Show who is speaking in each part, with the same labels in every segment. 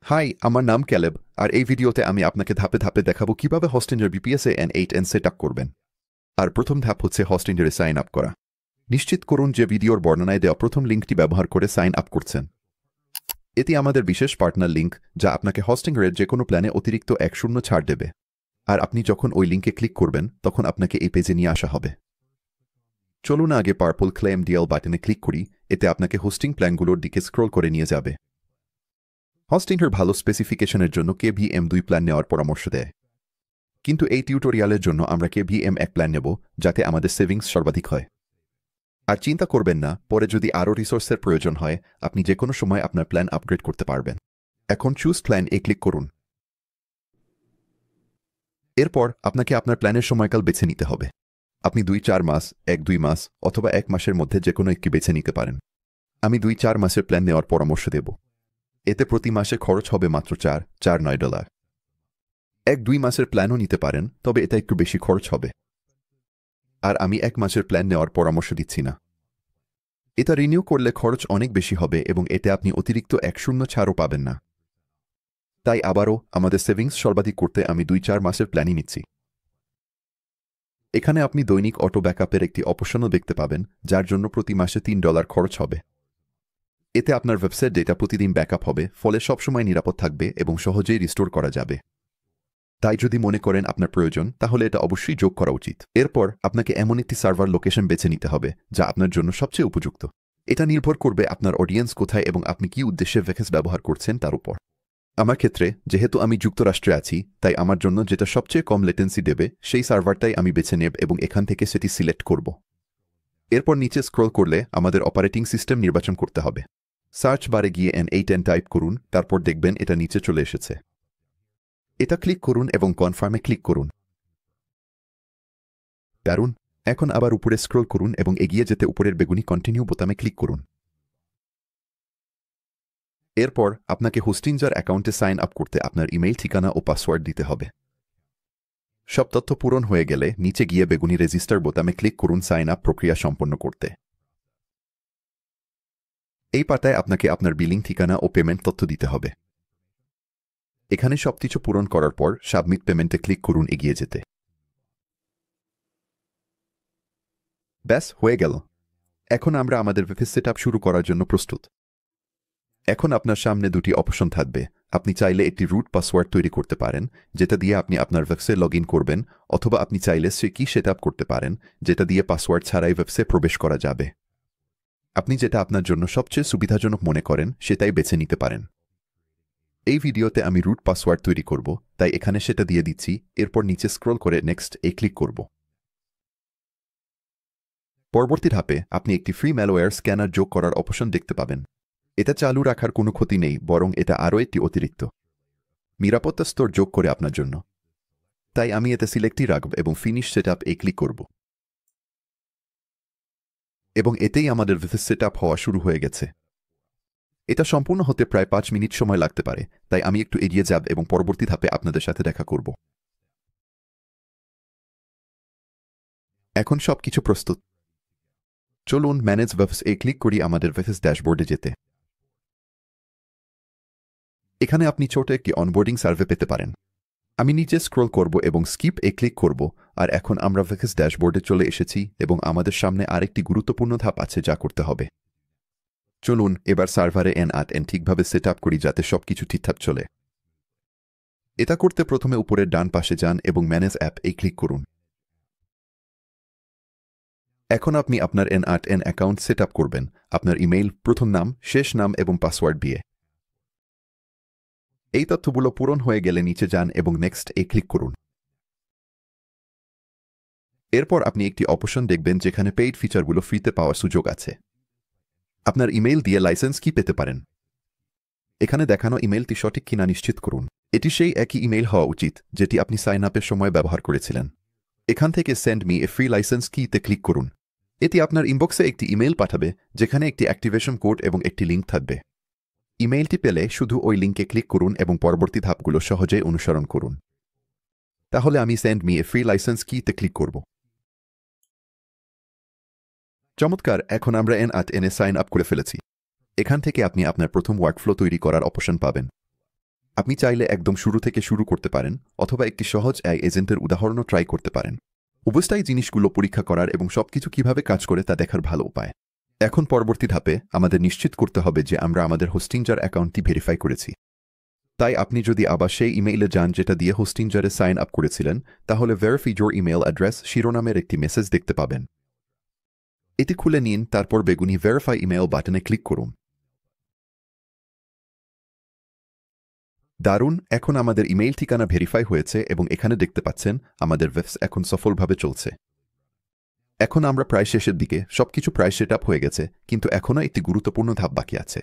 Speaker 1: High, আমার নাম Caleb, আর এই ভিডিওতে আমি আপনাকে ধাপে ধাপে দেখাবো কিভাবে হস্টিঞ্জার বিপিএসএ N8N সেট আপ করবেন। আর প্রথম ধাপ হচ্ছে হস্টিঞ্জারে সাইন আপ করা। নিশ্চিত করুন যে ভিডিওর বর্ণনায় দেওয়া প্রথম লিঙ্কটি ব্যবহার করে সাইন আপ করছেন। এটি আমাদের বিশেষ পার্টনার লিঙ্ক, যা আপনাকে হস্টিংয়ের যে কোনো প্ল্যানে অতিরিক্ত 1 ছাড় দেবে। আর আপনি যখন ওই লিঙ্কে ক্লিক করবেন তখন আপনাকে এই পেজে নিয়ে আসা হবে। চলুন আগে পার্পল ক্লেম ডিএল বাটনে ক্লিক করি। এতে আপনাকে হোস্টিং প্ল্যানগুলোর দিকে স্ক্রল করে নিয়ে যাবে। হস্টিংয়ের ভালো স্পেসিফিকেশনের জন্য KVM2 প্ল্যান নেওয়ার পরামর্শ দেয়, কিন্তু এই টিউটোরিয়ালের জন্য আমরা KVM1 প্ল্যান নেব, যাতে আমাদের সেভিংস সর্বাধিক হয়। আর চিন্তা করবেন না, পরে যদি আরও রিসোর্সের প্রয়োজন হয় আপনি যে কোনো সময় আপনার প্ল্যান আপগ্রেড করতে পারবেন। এখন চুজ প্ল্যান এ ক্লিক করুন। এরপর আপনাকে আপনার প্ল্যানের সময়কাল বেছে নিতে হবে। আপনি 2-4 মাস, 1-2 মাস অথবা 1 মাসের মধ্যে যে কোনো একটি বেছে নিতে পারেন। আমি 2-4 মাসের প্ল্যান নেওয়ার পরামর্শ দেব। এতে প্রতি মাসে খরচ হবে মাত্র $4.9। 1-2 মাসের প্ল্যানও নিতে পারেন, তবে এটা একটু বেশি খরচ হবে। আর আমি 1 মাসের প্ল্যান নেওয়ার পরামর্শ দিচ্ছি না। এটা রিনিউ করলে খরচ অনেক বেশি হবে এবং এতে আপনি অতিরিক্ত 1 ছাড়ও পাবেন না। তাই আবারও আমাদের সেভিংস সর্বাধিক করতে আমি 2-4 মাসের প্ল্যানই নিচ্ছি। এখানে আপনি দৈনিক অটো ব্যাকআপের একটি অপশনও দেখতে পাবেন, যার জন্য প্রতি মাসে $3 খরচ হবে। এতে আপনার ওয়েবসাইট ডেটা প্রতিদিন ব্যাকআপ হবে, ফলে সবসময় নিরাপদ থাকবে এবং সহজেই রিস্টোর করা যাবে। তাই যদি মনে করেন আপনার প্রয়োজন, তাহলে এটা অবশ্যই যোগ করা উচিত। এরপর আপনাকে এমন একটি সার্ভার লোকেশন বেছে নিতে হবে যা আপনার জন্য সবচেয়ে উপযুক্ত। এটা নির্ভর করবে আপনার অডিয়েন্স কোথায় এবং আপনি কি উদ্দেশ্যে ভেকেস ব্যবহার করছেন তার উপর। আমার ক্ষেত্রে, যেহেতু আমি যুক্তরাষ্ট্রে আছি, তাই আমার জন্য যেটা সবচেয়ে কম লেটেন্সি দেবে সেই সার্ভারটাই আমি বেছে নেব এবং এখান থেকে সেটি সিলেক্ট করব। এরপর নিচে স্ক্রল করলে আমাদের অপারেটিং সিস্টেম নির্বাচন করতে হবে। সার্চ বারে গিয়ে N8N টাইপ করুন, তারপর দেখবেন এটা নিচে চলে এসেছে। এটা ক্লিক করুন এবং কনফার্মে ক্লিক করুন। দারুণ! এখন আবার উপরে স্ক্রল করুন এবং এগিয়ে যেতে উপরের বেগুনি কন্টিনিউ বোতামে ক্লিক করুন। এরপর আপনাকে হোস্টিঞ্জার অ্যাকাউন্টে সাইন আপ করতে আপনার ইমেইল ঠিকানা ও পাসওয়ার্ড দিতে হবে। সব তথ্য পূরণ হয়ে গেলে নিচে গিয়ে বেগুনি রেজিস্টার বোতামে ক্লিক করুন সাইন আপ প্রক্রিয়া সম্পন্ন করতে। এই পাতায় আপনাকে আপনার বিলিং ঠিকানা ও পেমেন্ট তথ্য দিতে হবে। এখানে সবকিছু পূরণ করার পর সাবমিট পেমেন্টে ক্লিক করুন এগিয়ে যেতে। ব্যাস, হয়ে গেল। এখন আমরা আমাদের ওয়েবসাইট সেট আপ শুরু করার জন্য প্রস্তুত। এখন আপনার সামনে দুটি অপশন থাকবে। আপনি চাইলে একটি রুট পাসওয়ার্ড তৈরি করতে পারেন, যেটা দিয়ে আপনি আপনার ওয়েবসাইটে লগ ইন করবেন, অথবা আপনি চাইলে সে কি সেট আপ করতে পারেন, যেটা দিয়ে পাসওয়ার্ড ছাড়াই ওয়েবসাইটে প্রবেশ করা যাবে। আপনি যেটা আপনার জন্য সবচেয়ে সুবিধাজনক মনে করেন সেটাই বেছে নিতে পারেন। এই ভিডিওতে আমি রুট পাসওয়ার্ড তৈরি করব, তাই এখানে সেটা দিয়ে দিচ্ছি। এরপর নিচে স্ক্রল করে নেক্সট এ ক্লিক করব। পরবর্তী ধাপে আপনি একটি ফ্রি ম্যালওয়্যার স্ক্যানার যোগ করার অপশন দেখতে পাবেন। এটা চালু রাখার কোনো ক্ষতি নেই, বরং এটা আরও একটি অতিরিক্ত নিরাপত্তা স্তর যোগ করে আপনার জন্য। তাই আমি এতে সিলেক্টই রাখব এবং ফিনিশ সেট আপ এ ক্লিক করব। এবং এতেই আমাদের ওয়েবসাইট সেট আপ হওয়া শুরু হয়ে গেছে। এটা সম্পূর্ণ হতে প্রায় 5 মিনিট সময় লাগতে পারে, তাই আমি একটু এগিয়ে যাব এবং পরবর্তী ধাপে আপনাদের সাথে দেখা করব। এখন সবকিছু প্রস্তুত। চলুন ম্যানেজ ওয়েবসাইট এ ক্লিক করি আমাদের ওয়েবসাইট ড্যাশবোর্ডে যেতে। এখানে আপনি ছোট একটি অনবোর্ডিং সার্ভে পেতে পারেন। আমি নিচে স্ক্রল করব এবং স্কিপ এ ক্লিক করব। আর এখন আমরা ওয়েবসাইট ড্যাশবোর্ডে চলে এসেছি এবং আমাদের সামনে আরেকটি গুরুত্বপূর্ণ ধাপ আছে যা করতে হবে। চলুন এবার সার্ভারে N8N ঠিকভাবে সেট আপ করি, যাতে সবকিছু ঠিকঠাক চলে। এটা করতে প্রথমে উপরের ডান পাশে যান এবং ম্যানেজ অ্যাপ এ ক্লিক করুন। এখন আপনি আপনার N8N অ্যাকাউন্ট সেট আপ করবেন আপনার ইমেইল, প্রথম নাম, শেষ নাম এবং পাসওয়ার্ড দিয়ে। এই তথ্যগুলো পূরণ হয়ে গেলে নিচে যান এবং নেক্সট এ ক্লিক করুন। এরপর আপনি একটি অপশন দেখবেন যেখানে পেইড ফিচারগুলো ফ্রিতে পাওয়ার সুযোগ আছে। আপনার ইমেইল দিয়ে লাইসেন্স কি পেতে পারেন। এখানে দেখানো ইমেইলটি সঠিক কিনা নিশ্চিত করুন। এটি সেই একই ইমেইল হওয়া উচিত যেটি আপনি সাইন আপের সময় ব্যবহার করেছিলেন। এখান থেকে send me a free license কিতে ক্লিক করুন। এটি আপনার ইনবক্সে একটি ইমেইল পাঠাবে যেখানে একটি অ্যাক্টিভেশন কোড এবং একটি লিঙ্ক থাকবে। ইমেইলটি পেলে শুধু ওই লিঙ্কে ক্লিক করুন এবং পরবর্তী ধাপগুলো সহজেই অনুসরণ করুন। তাহলে আমি send me a free license কিতে ক্লিক করব। চমৎকার! এখন আমরা N8N সাইন আপ করে ফেলেছি। এখান থেকে আপনি আপনার প্রথম ওয়ার্কফ্লো তৈরি করার অপশন পাবেন। আপনি চাইলে একদম শুরু থেকে শুরু করতে পারেন অথবা একটি সহজ এজেন্টের উদাহরণও ট্রাই করতে পারেন। অবস্থায় জিনিসগুলো পরীক্ষা করার এবং সবকিছু কিভাবে কাজ করে তা দেখার ভালো উপায়। এখন পরবর্তী ধাপে আমাদের নিশ্চিত করতে হবে যে আমরা আমাদের হোস্টিঞ্জার অ্যাকাউন্টটি ভেরিফাই করেছি। তাই আপনি যদি আবার সেই ইমেইলে যান যেটা দিয়ে হোস্টিঞ্জারে সাইন আপ করেছিলেন, তাহলে ভেরিফাই ইওর ইমেল অ্যাড্রেস শিরোনামের একটি মেসেজ দেখতে পাবেন। এটি খুলে নিন, তারপর বেগুনি ভেরিফাই ইমেল বাটনে ক্লিক করুন। দারুণ, এখন আমাদের ইমেইল ঠিকানা ভেরিফাই হয়েছে এবং এখানে দেখতে পাচ্ছেন আমাদের ওয়েবস এখন সফলভাবে চলছে। এখন আমরা প্রায় শেষের দিকে, সবকিছু প্রায় সেট আপ হয়ে গেছে, কিন্তু এখনও একটি গুরুত্বপূর্ণ ধাপ বাকি আছে।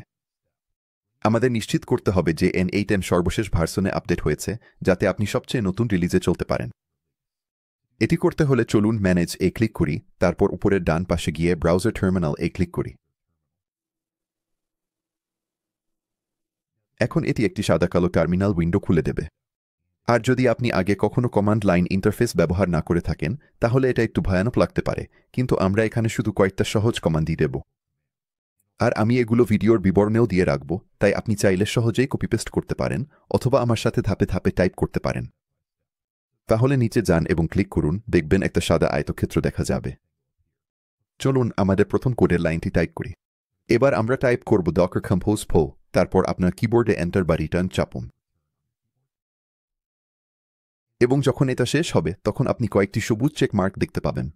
Speaker 1: আমাদের নিশ্চিত করতে হবে যে N8N সর্বশেষ ভার্সনে আপডেট হয়েছে, যাতে আপনি সবচেয়ে নতুন রিলিজে চলতে পারেন। এটি করতে হলে চলুন ম্যানেজ ক্লিক করি, তারপর উপরের ডান পাশে গিয়ে ব্রাউজার টার্মিনাল ক্লিক করি। এখন এটি একটি সাদা কালো টার্মিনাল উইন্ডো খুলে দেবে। আর যদি আপনি আগে কখনো কমান্ড লাইন ইন্টারফেস ব্যবহার না করে থাকেন, তাহলে এটা একটু ভয়ানক লাগতে পারে, কিন্তু আমরা এখানে শুধু কয়েকটা সহজ কমান্ডই দেব। আর আমি এগুলো ভিডিওর বিবরণেও দিয়ে রাখব, তাই আপনি চাইলে সহজেই কপিপেস্ট করতে পারেন অথবা আমার সাথে ধাপে ধাপে টাইপ করতে পারেন। তাহলে নিচে যান এবং ক্লিক করুন, দেখবেন একটা সাদা আয়তক্ষেত্র দেখা যাবে। চলুন আমাদের প্রথম কোডের লাইনটি টাইপ করি। এবার আমরা টাইপ করব docker compose po, তারপর আপনার কিবোর্ডে এন্টার বা রিটার্ন চাপুন। এবং যখন এটা শেষ হবে তখন আপনি কয়েকটি সবুজ চেক মার্ক দেখতে পাবেন।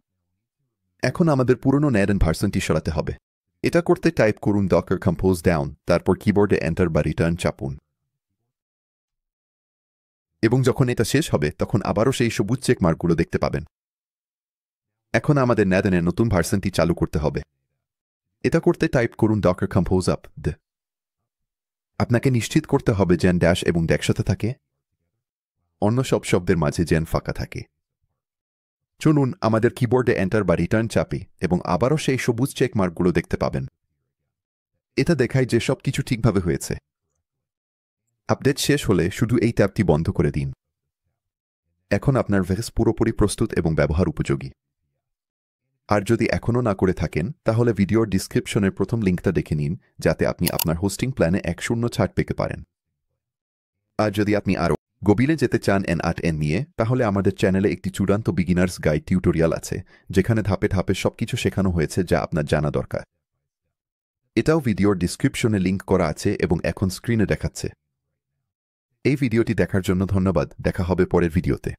Speaker 1: এখন আমাদের পুরনো N8N ভার্সনটি সরাতে হবে। এটা করতে টাইপ করুন docker compose down, তারপর কিবোর্ডে এন্টার বা রিটার্ন চাপুন। এবং যখন এটা শেষ হবে তখন আবারও সেই সবুজ চেক মার্কগুলো দেখতে পাবেন। এখন আমাদের N8N নতুন ভার্সনটি চালু করতে হবে। এটা করতে টাইপ করুন docker compose up d। আপনাকে নিশ্চিত করতে হবে যেন ড্যাশ এবং একসাথে থাকে, অন্য সব শব্দের মাঝে যেন ফাঁকা থাকে। চলুন আমাদের কিবোর্ডে এন্টার বা রিটার্ন চাপি এবং আবারও সেই সবুজ চেক মার্কগুলো দেখতে পাবেন। এটা দেখায় যে সব কিছু ঠিকভাবে হয়েছে। আপডেট শেষ হলে শুধু এই ট্যাবটি বন্ধ করে দিন। এখন আপনার ভেস পুরোপুরি প্রস্তুত এবং ব্যবহার উপযোগী। আর যদি এখনও না করে থাকেন, তাহলে ভিডিওর ডিসক্রিপশনের প্রথম লিঙ্কটা দেখে নিন, যাতে আপনি আপনার হোস্টিং প্ল্যানে 1% ছাড় পেতে পারেন। আর যদি আপনি আরও গভীরে যেতে চান N8N নিয়ে, তাহলে আমাদের চ্যানেলে একটি চূড়ান্ত বিগিনার্স গাইড টিউটোরিয়াল আছে, যেখানে ধাপে ধাপে সবকিছু শেখানো হয়েছে যা আপনার জানা দরকার। এটাও ভিডিওর ডিসক্রিপশনে লিঙ্ক করা আছে এবং এখন স্ক্রিনে দেখাচ্ছে। এই ভিডিওটি দেখার জন্য ধন্যবাদ। দেখা হবে পরের ভিডিওতে।